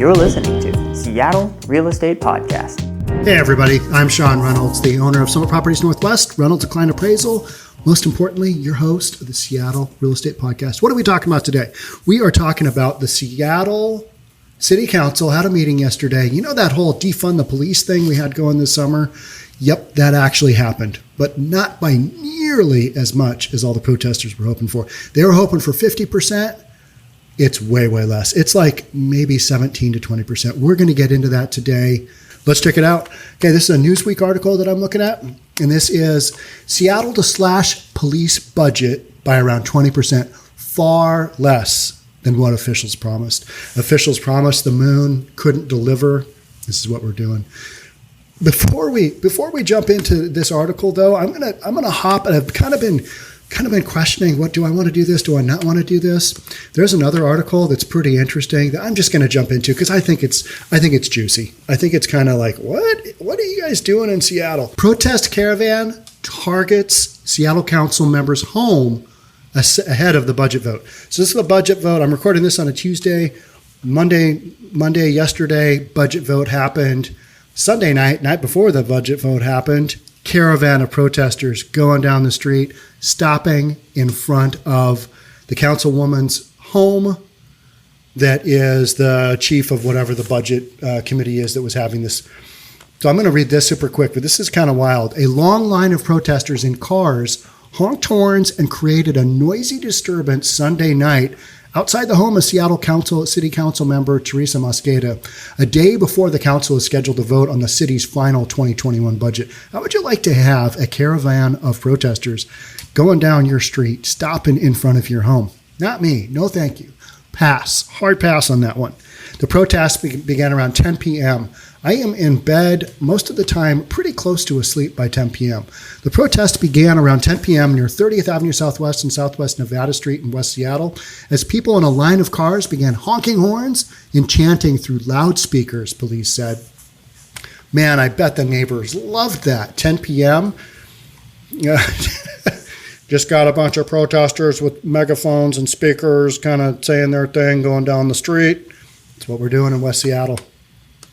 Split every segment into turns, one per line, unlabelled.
You're listening to Seattle Real Estate Podcast.
Hey everybody, I'm Sean Reynolds, the owner of Summit Properties Northwest, Reynolds Kline Appraisal. Most importantly, your host of the Seattle Real Estate Podcast. What are we talking about today? We are talking about the Seattle City Council had a meeting yesterday. You know that whole defund the police thing we had going this summer? Yep, that actually happened, but not by nearly as much as all the protesters were hoping for. They were hoping for 50%. It's way, way less. It's like maybe 17 to 20%. We're going to get into that today. Let's check it out. Okay, this is a Newsweek article that I'm looking at, and this is Seattle to slash police budget by around 20%, far less than what officials promised. Officials promised the moon, couldn't deliver. This is what we're doing. Before we jump into this article, though, I'm gonna hop, and I've kind of been questioning, what do I want to do this? Do I not want to do this? There's another article that's pretty interesting that I'm just going to jump into because I think it's juicy. I think it's kind of like, what are you guys doing in Seattle? Protest caravan targets Seattle Council members' home ahead of the budget vote. So this is the budget vote. I'm recording this on a Tuesday. Monday, yesterday, budget vote happened. Sunday night before the budget vote happened, caravan of protesters going down the street, stopping in front of the councilwoman's home that is the chief of whatever the budget committee is that was having this. So I'm going to read this super quick, but this is kind of wild. A long line of protesters in cars honked horns and created a noisy disturbance Sunday night outside the home of Seattle City Council member 𝒕𝒍𝒆, a day before the council is scheduled to vote on the city's final 2021 budget. How would you like to have a caravan of protesters going down your street, stopping in front of your home? Not me. No, thank you. Pass. Hard pass on that one. The protest began around 10 p.m. I am in bed most of the time, pretty close to asleep by 10 p.m. The protest began around 10 p.m. near 30th Avenue Southwest and Southwest Nevada Street in West Seattle as people in a line of cars began honking horns and chanting through loudspeakers, police said. Man, I bet the neighbors loved that. 10 p.m. Just got a bunch of protesters with megaphones and speakers kind of saying their thing, going down the street. That's what we're doing in West Seattle.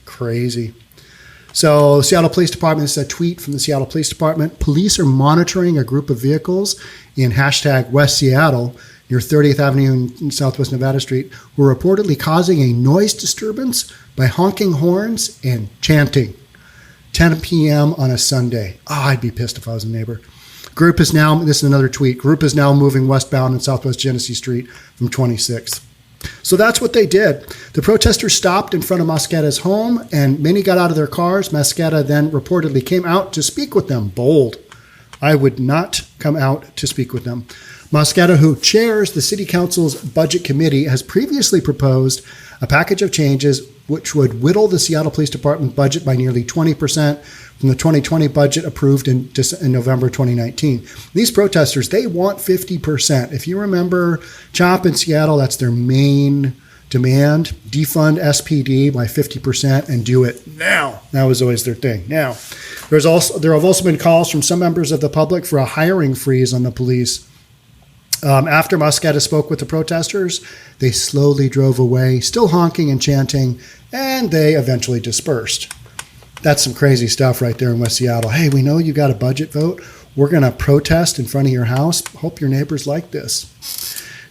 Crazy. So Seattle Police Department, this is a tweet from the Seattle Police Department. Police are monitoring a group of vehicles in #West Seattle near 30th Avenue and Southwest Nevada Street who are reportedly causing a noise disturbance by honking horns and chanting. 10 p.m. on a Sunday. Oh, I'd be pissed if I was a neighbor. Group is now, this is another tweet, group is now moving westbound on Southwest Genesee Street from 26th. So that's what they did. The protesters stopped in front of 𝒔𝒕𝒆's home, and many got out of their cars. 𝒔𝒕𝒆 then reportedly came out to speak with them. Bold. I would not come out to speak with them. 𝒔𝒕𝒆, who chairs the City Council's Budget Committee, has previously proposed a package of changes which would whittle the Seattle Police Department budget by nearly 20% from the 2020 budget approved in November 2019. These protesters, they want 50%. If you remember CHOP in Seattle, that's their main demand. Defund SPD by 50% and do it now. That was always their thing. Now, there have also been calls from some members of the public for a hiring freeze on the police. After 𝒔𝒕𝒆 spoke with the protesters, they slowly drove away, still honking and chanting, and they eventually dispersed. That's some crazy stuff right there in West Seattle. Hey, we know you got a budget vote. We're going to protest in front of your house. Hope your neighbors like this.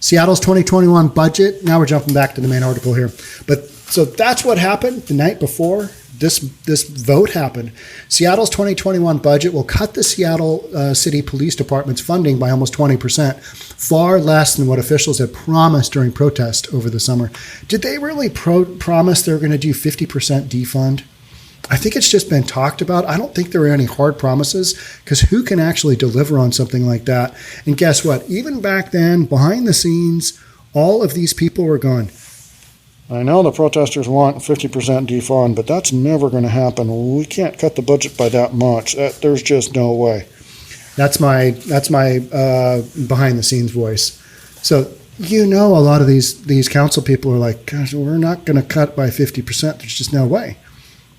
Seattle's 2021 budget. Now we're jumping back to the main article here. But so that's what happened the night before this vote happened. Seattle's 2021 budget will cut the Seattle City Police Department's funding by almost 20%, far less than what officials had promised during protest over the summer. Did they really promise they were going to do 50% defund? I think it's just been talked about. I don't think there were any hard promises because who can actually deliver on something like that? And guess what? Even back then, behind the scenes, all of these people were going, I know the protesters want 50% defund, but that's never going to happen. We can't cut the budget by that much. There's just no way. That's my behind the scenes voice. So a lot of these council people are like, gosh, we're not going to cut by 50%. There's just no way.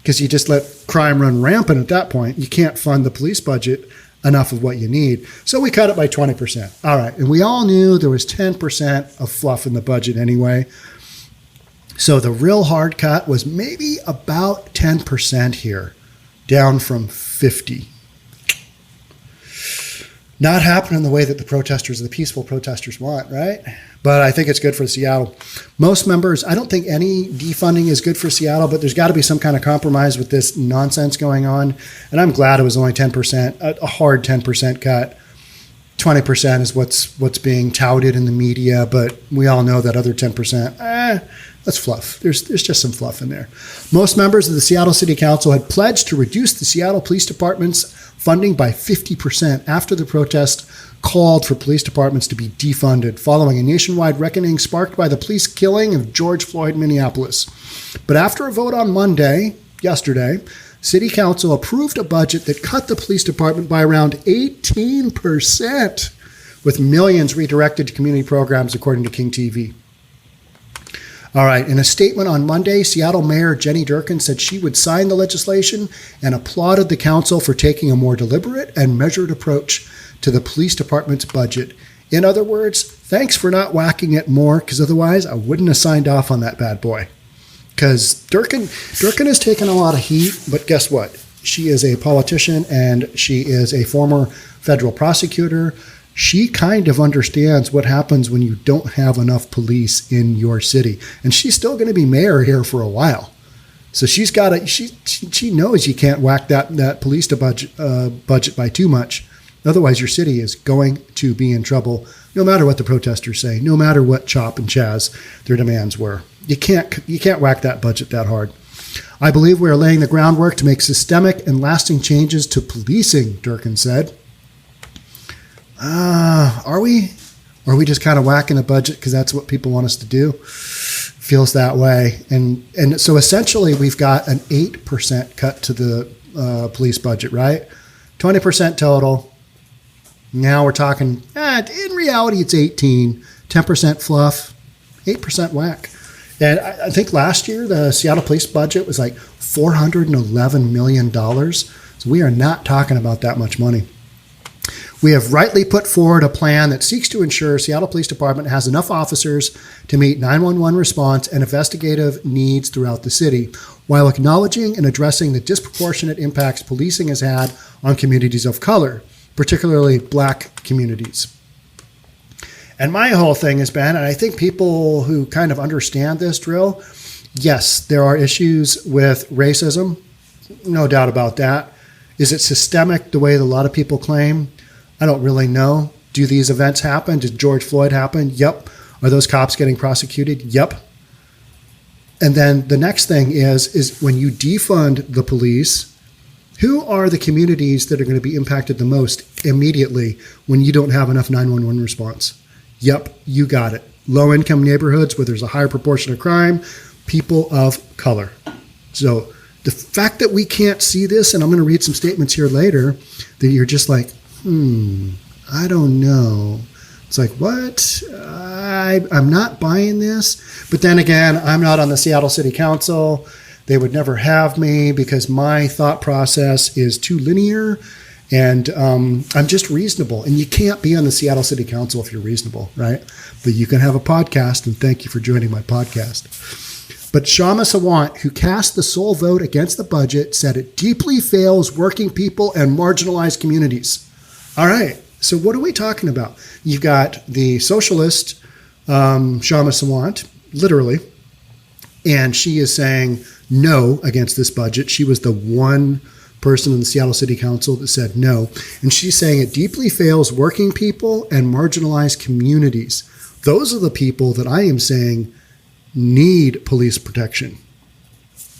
Because you just let crime run rampant at that point. You can't fund the police budget enough of what you need. So we cut it by 20%. All right. And we all knew there was 10% of fluff in the budget anyway. So the real hard cut was maybe about 10% here, down from 50. Not happening the way that the protesters, the peaceful protesters want, right? But I think it's good for Seattle. Most members, I don't think any defunding is good for Seattle, but there's got to be some kind of compromise with this nonsense going on. And I'm glad it was only 10%, a hard 10% cut. 20% is what's being touted in the media, but we all know that other 10%, that's fluff. There's just some fluff in there. Most members of the Seattle City Council had pledged to reduce the Seattle Police Department's funding by 50% after the protest called for police departments to be defunded following a nationwide reckoning sparked by the police killing of George Floyd in Minneapolis. But after a vote on yesterday, City Council approved a budget that cut the police department by around 18%, with millions redirected to community programs, according to King TV. All right, in a statement on Monday, Seattle Mayor Jenny Durkan said she would sign the legislation and applauded the council for taking a more deliberate and measured approach to the police department's budget. In other words, thanks for not whacking it more, because otherwise I wouldn't have signed off on that bad boy. Because Durkan has taken a lot of heat, but guess what? She is a politician and she is a former federal prosecutor. She kind of understands what happens when you don't have enough police in your city. And she's still going to be mayor here for a while. So she's got she knows you can't whack that police budget by too much. Otherwise, your city is going to be in trouble, no matter what the protesters say, no matter what CHOP and CHAZ their demands were. You can't whack that budget that hard. I believe we are laying the groundwork to make systemic and lasting changes to policing, Durkan said. Are we? Or are we just kind of whacking the budget because that's what people want us to do? Feels that way. And so essentially we've got an 8% cut to the police budget, right? 20% total. Now we're talking, in reality, it's 18, 10% fluff, 8% whack. And I think last year the Seattle police budget was like $411 million. So we are not talking about that much money. We have rightly put forward a plan that seeks to ensure Seattle Police Department has enough officers to meet 911 response and investigative needs throughout the city, while acknowledging and addressing the disproportionate impacts policing has had on communities of color, particularly Black communities. And my whole thing has been, and I think people who kind of understand this drill, yes, there are issues with racism, no doubt about that. Is it systemic the way that a lot of people claim? I don't really know. Do these events happen? Did George Floyd happen? Yep. Are those cops getting prosecuted? Yep. And then the next thing is when you defund the police, who are the communities that are going to be impacted the most immediately when you don't have enough 911 response? Yep, you got it. Low-income neighborhoods where there's a higher proportion of crime, people of color. So the fact that we can't see this, and I'm going to read some statements here later, that you're just like, I don't know. It's like, what? I'm not buying this. But then again, I'm not on the Seattle City Council. They would never have me because my thought process is too linear, and I'm just reasonable. And you can't be on the Seattle City Council if you're reasonable, right? But you can have a podcast, and thank you for joining my podcast. But Sean Reynolds, who cast the sole vote against the budget, said it deeply fails working people and marginalized communities. All right, so what are we talking about? You've got the socialist, Sean Reynolds, literally, and she is saying no against this budget. She was the one person in the Seattle City Council that said no. And she's saying it deeply fails working people and marginalized communities. Those are the people that I am saying need police protection.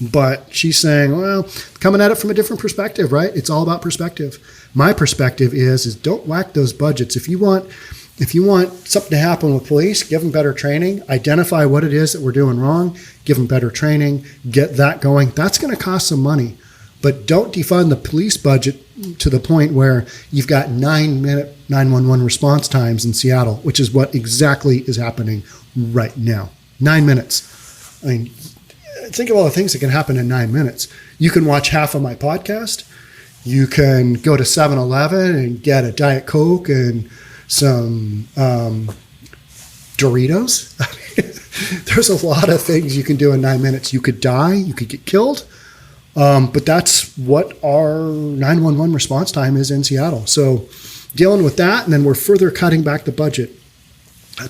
But she's saying, well, coming at it from a different perspective, right? It's all about perspective. My perspective is don't whack those budgets. If you want something to happen with police, give them better training, identify what it is that we're doing wrong, give them better training, get that going. That's going to cost some money. But don't defund the police budget to the point where you've got 9-minute 911 response times in Seattle, which is what exactly is happening right now. 9 minutes. I mean, think of all the things that can happen in 9 minutes. You can watch half of my podcast. You can go to 7-Eleven and get a Diet Coke and some Doritos. there's a lot of things you can do in 9 minutes. You could die, you could get killed, but that's what our 911 response time is in Seattle. So dealing with that, and then we're further cutting back the budget.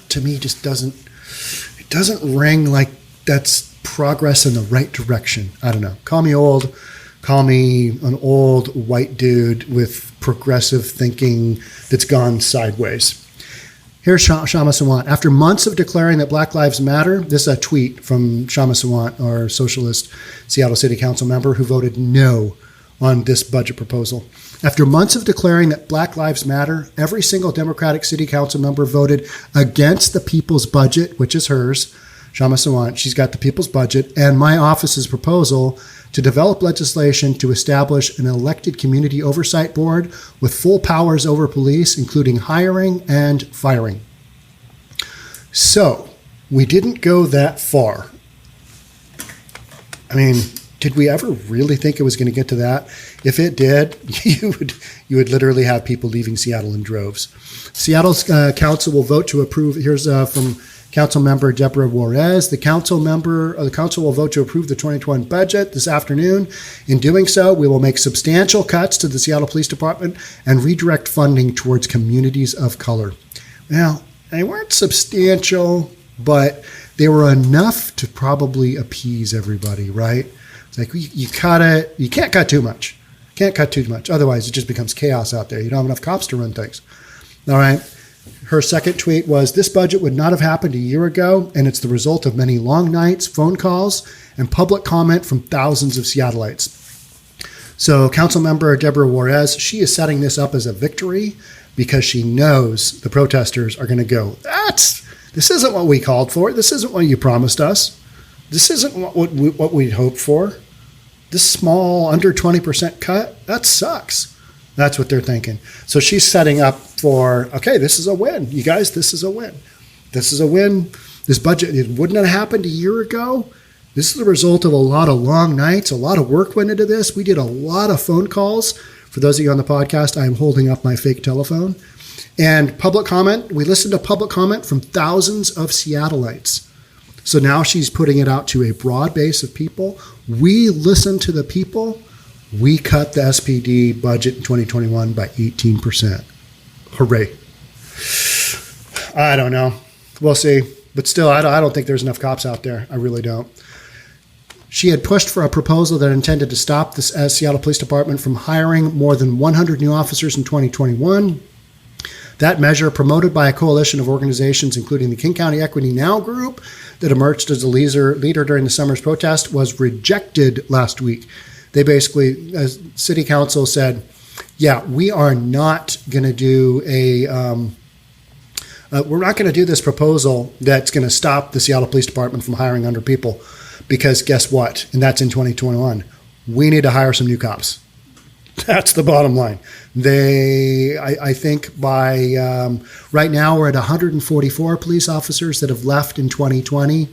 To me, just doesn't ring like that's progress in the right direction. I don't know. Call me old. Call me an old white dude with progressive thinking that's gone sideways. Here's Kshama Sawant. After months of declaring that Black Lives Matter, this is a tweet from Kshama Sawant, our socialist Seattle City Council member who voted no on this budget proposal. After months of declaring that Black Lives Matter, every single Democratic City Council member voted against the people's budget, which is hers. Kshama Sawant, she's got the people's budget, and my office's proposal to develop legislation to establish an elected community oversight board with full powers over police, including hiring and firing. So, we didn't go that far. I mean, did we ever really think it was going to get to that? If it did, you would literally have people leaving Seattle in droves. Seattle's council will vote to approve. Here's from Council Member Deborah Juarez. The council will vote to approve the 2021 budget this afternoon. In doing so, we will make substantial cuts to the Seattle Police Department and redirect funding towards communities of color. Now, they weren't substantial, but they were enough to probably appease everybody, right? It's like you cut it. You can't cut too much. Can't cut too much. Otherwise, it just becomes chaos out there. You don't have enough cops to run things. All right. Her second tweet was, this budget would not have happened a year ago, and it's the result of many long nights, phone calls, and public comment from thousands of Seattleites. So Councilmember Deborah Juarez, she is setting this up as a victory because she knows the protesters are going to go, this isn't what we called for. This isn't what you promised us. This isn't what we'd hoped for. This small, under 20% cut, that sucks. That's what they're thinking. So she's setting up for, okay, this is a win. You guys, this is a win. This is a win. This budget, it wouldn't have happened a year ago. This is the result of a lot of long nights. A lot of work went into this. We did a lot of phone calls. For those of you on the podcast, I'm holding up my fake telephone. And public comment, we listened to public comment from thousands of Seattleites. So now she's putting it out to a broad base of people. We listen to the people. We cut the SPD budget in 2021 by 18%. Hooray. I don't know. We'll see. But still, I don't think there's enough cops out there. I really don't. She had pushed for a proposal that intended to stop the Seattle Police Department from hiring more than 100 new officers in 2021. That measure, promoted by a coalition of organizations, including the King County Equity Now group that emerged as a leader during the summer's protest, was rejected last week. They basically, as City Council said, yeah, we are not going to do we're not going to do this proposal that's going to stop the Seattle Police Department from hiring 100 people, because guess what? And that's in 2021. We need to hire some new cops. That's the bottom line. I think by right now we're at 144 police officers that have left in 2020.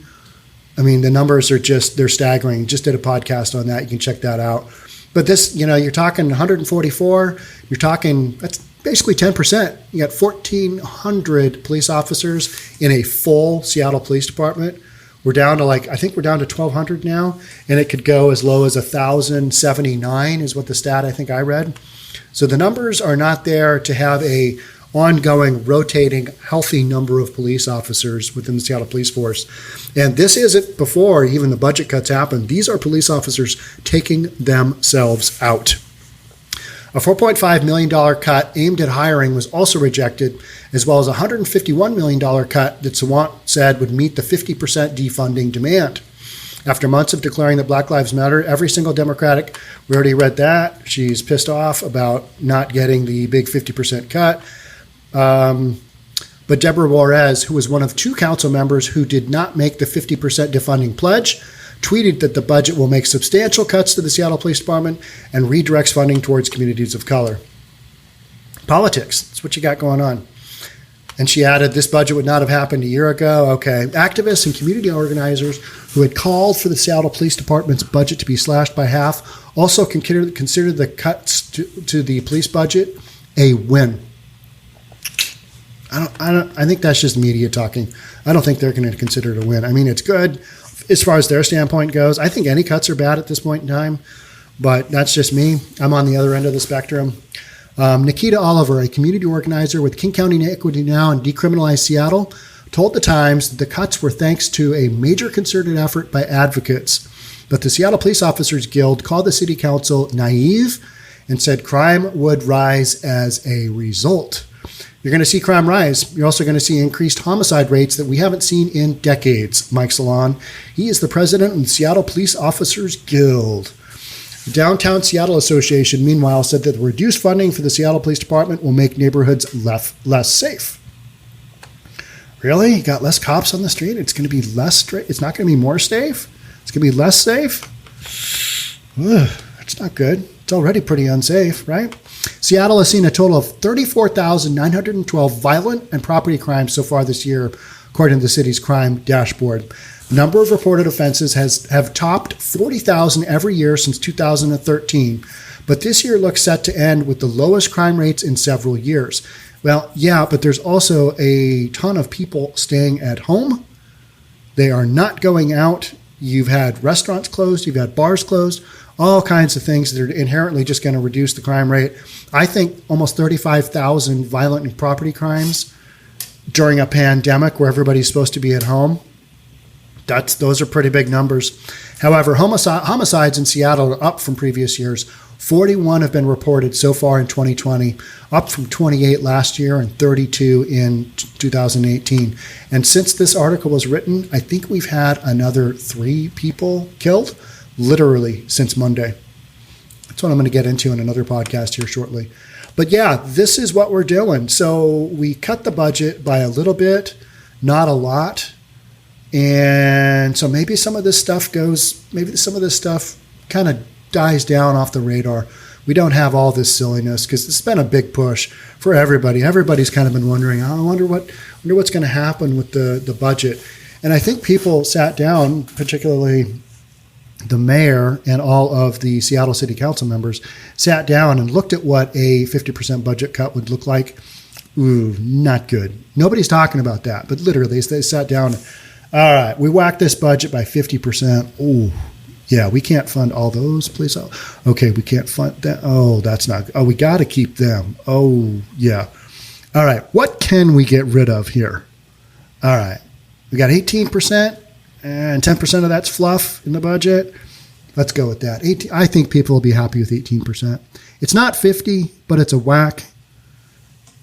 I mean, the numbers are they're staggering. Just did a podcast on that. You can check that out. But this, you're talking 144. You're talking, that's basically 10%. You got 1,400 police officers in a full Seattle Police Department. We're down to I think we're down to 1,200 now, and it could go as low as 1,079 is what the stat I think I read. So the numbers are not there to have a ongoing, rotating, healthy number of police officers within the Seattle Police Force. And this isn't before even the budget cuts happen. These are police officers taking themselves out. A $4.5 million cut aimed at hiring was also rejected, as well as a $151 million cut that Sawant said would meet the 50% defunding demand. After months of declaring that Black Lives Matter, every single Democratic, we already read that, she's pissed off about not getting the big 50% cut. But Deborah Juarez, who was one of two council members who did not make the 50% defunding pledge, tweeted that the budget will make substantial cuts to the Seattle Police Department and redirects funding towards communities of color. Politics, that's what you got going on. And she added, this budget would not have happened a year ago. Okay. Activists and community organizers who had called for the Seattle Police Department's budget to be slashed by half also considered the cuts to the police budget a win. I think that's just media talking. I don't think they're going to consider it a win. I mean, it's good as far as their standpoint goes. I think any cuts are bad at this point in time, but that's just me. I'm on the other end of the spectrum. Nikita Oliver, a community organizer with King County Equity Now and Decriminalize Seattle, told the Times that the cuts were thanks to a major concerted effort by advocates. But the Seattle Police Officers Guild called the city council naive and said crime would rise as a result. You're going to see crime rise. You're also going to see increased homicide rates that we haven't seen in decades. Mike Salon, he is the president of the Seattle Police Officers Guild. The Downtown Seattle Association, meanwhile, said that the reduced funding for the Seattle Police Department will make neighborhoods less safe. Really? You got less cops on the street? It's going to be less. It's not going to be more safe? It's going to be less safe? Ugh, that's not good. It's already pretty unsafe, right? Seattle has seen a total of 34,912 violent and property crimes so far this year, according to the city's crime dashboard. The number of reported offenses have topped 40,000 every year since 2013, but this year looks set to end with the lowest crime rates in several years. Well, yeah, but there's also a ton of people staying at home. They are not going out. You've had restaurants closed. You've had bars closed. All kinds of things that are inherently just going to reduce the crime rate. I think almost 35,000 violent and property crimes during a pandemic where everybody's supposed to be at home. Those are pretty big numbers. However, homicides in Seattle are up from previous years. 41 have been reported so far in 2020, up from 28 last year and 32 in 2018. And since this article was written, I think we've had another 3 people killed, literally since Monday. That's what I'm going to get into in another podcast here shortly. But yeah, this is what we're doing. So we cut the budget by a little bit, not a lot. And so maybe some of this stuff kind of dies down off the radar. We don't have all this silliness because it's been a big push for everybody. Everybody's kind of been wondering, I wonder what's going to happen with the budget. And I think people sat down, particularly the mayor and all of the Seattle City Council members, sat down and looked at what a 50% budget cut would look like. Ooh, not good. Nobody's talking about that, but literally they sat down. All right, we whacked this budget by 50%. Ooh, yeah, we can't fund all those, please. Okay, we can't fund that. Oh, that's not good. Oh, we got to keep them. Oh, yeah. All right, what can we get rid of here? All right, we got 18%, and 10% of that's fluff in the budget. Let's go with that. I think people will be happy with 18%. It's not 50, but it's a whack.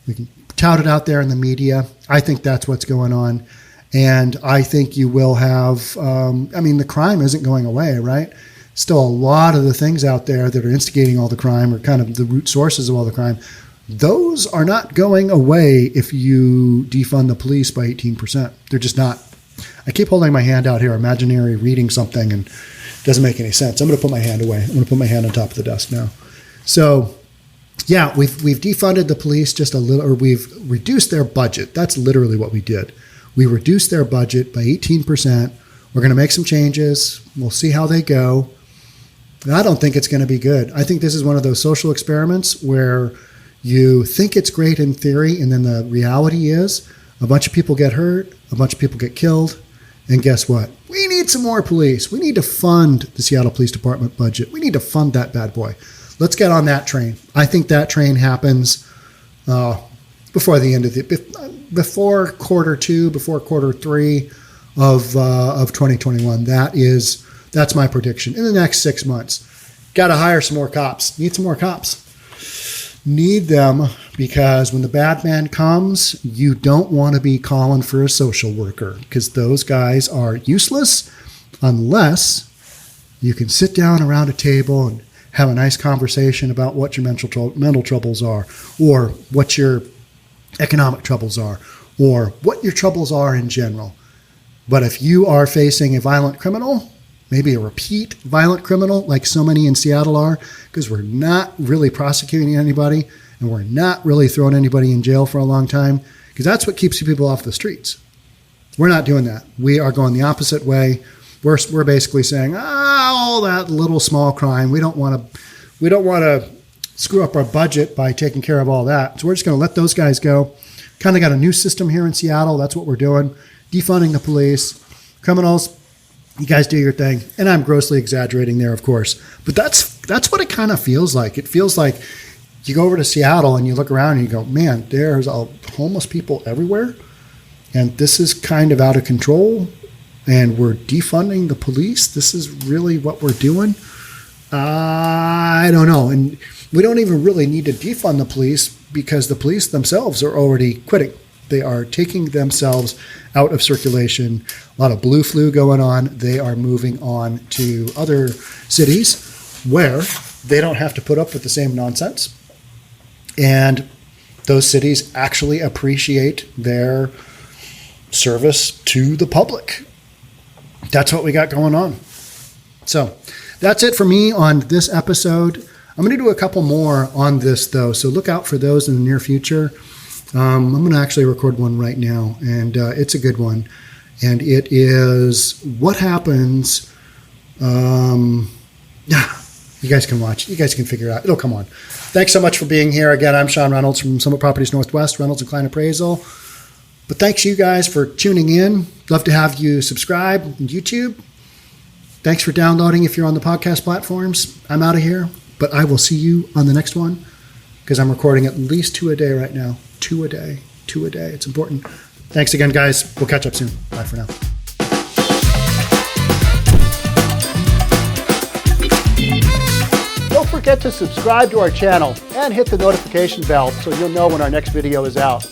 We can tout it out there in the media. I think that's what's going on. And I think you will have, the crime isn't going away, right? Still a lot of the things out there that are instigating all the crime or kind of the root sources of all the crime, those are not going away if you defund the police by 18%. They're just not. I keep holding my hand out here, imaginary reading something, and it doesn't make any sense. I'm going to put my hand away. I'm going to put my hand on top of the desk now. So, yeah, we've defunded the police just a little, or we've reduced their budget. That's literally what we did. We reduced their budget by 18%. We're going to make some changes. We'll see how they go. I don't think it's going to be good. I think this is one of those social experiments where you think it's great in theory, and then the reality is a bunch of people get hurt, a bunch of people get killed, and guess what? We need some more police. We need to fund the Seattle Police Department budget. We need to fund that bad boy. Let's get on that train. I think that train happens before the end of before quarter 2, before quarter 3 of 2021. That's my prediction. In the next 6 months, got to hire some more cops. Need some more cops. Need them because when the bad man comes, you don't want to be calling for a social worker because those guys are useless unless you can sit down around a table and have a nice conversation about what your mental troubles are, or what your economic troubles are, or what your troubles are in general. But if you are facing a violent criminal, maybe a repeat violent criminal like so many in Seattle are, because we're not really prosecuting anybody and we're not really throwing anybody in jail for a long time, because that's what keeps people off the streets. We're not doing that. We are going the opposite way. We're basically saying, all that little small crime, we don't want to screw up our budget by taking care of all that. So we're just going to let those guys go. kind of got a new system here in Seattle. That's what we're doing. Defunding the police. Criminals, you guys do your thing. And I'm grossly exaggerating there, of course. But that's what it kind of feels like. It feels like you go over to Seattle and you look around and you go, man, there's homeless people everywhere. And this is kind of out of control. And we're defunding the police. This is really what we're doing. I don't know. And we don't even really need to defund the police because the police themselves are already quitting. They are taking themselves out of circulation. A lot of blue flu going on. They are moving on to other cities where they don't have to put up with the same nonsense. And those cities actually appreciate their service to the public. That's what we got going on. So that's it for me on this episode. I'm going to do a couple more on this, though, so look out for those in the near future. I'm going to actually record one right now, and it's a good one. And it is what happens. You guys can watch. You guys can figure it out. It'll come on. Thanks so much for being here. Again, I'm Sean Reynolds from Summit Properties Northwest, Reynolds and Kline Appraisal. But thanks you guys for tuning in. Love to have you subscribe on YouTube. Thanks for downloading if you're on the podcast platforms. I'm out of here, but I will see you on the next one because I'm recording at least 2 a day right now. 2 a day. It's important. Thanks again, guys. We'll catch up soon. Bye for now. Don't forget to subscribe to our channel and hit the notification bell so you'll know when our next video is out.